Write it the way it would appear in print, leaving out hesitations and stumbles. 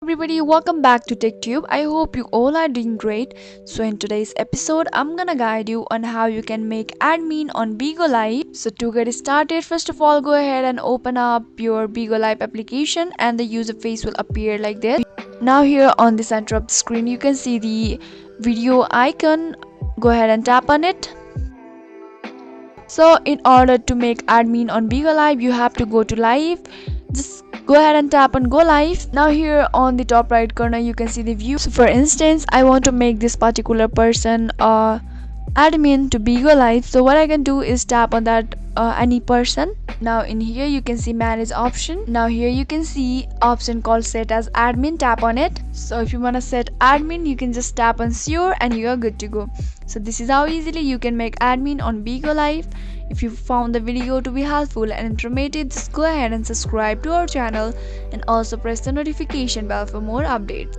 Everybody, welcome back to TechTube. I hope you all are doing great. So in today's episode, I'm gonna guide you on how you can make admin on Bigo Live. So to get started, first of all, go ahead and open up your Bigo Live application and the user face will appear like this. Now here on the center of the screen, you can see the video icon. Go ahead and tap on it. So in order to make admin on Bigo Live, you have to go to live. Just go ahead and tap on go live. Now here on the top right corner you can see the view. So for instance, I want to make this particular person admin to Bigo Live. So what I can do is tap on that any person. Now in here you can see manage option. Now here you can see option called set as admin. Tap on it. So if you want to set admin, you can just tap on sure and you are good to go. So this is how easily you can make admin on Bigo Live. If you found the video to be helpful and informative, just go ahead and subscribe to our channel and also press the notification bell for more updates.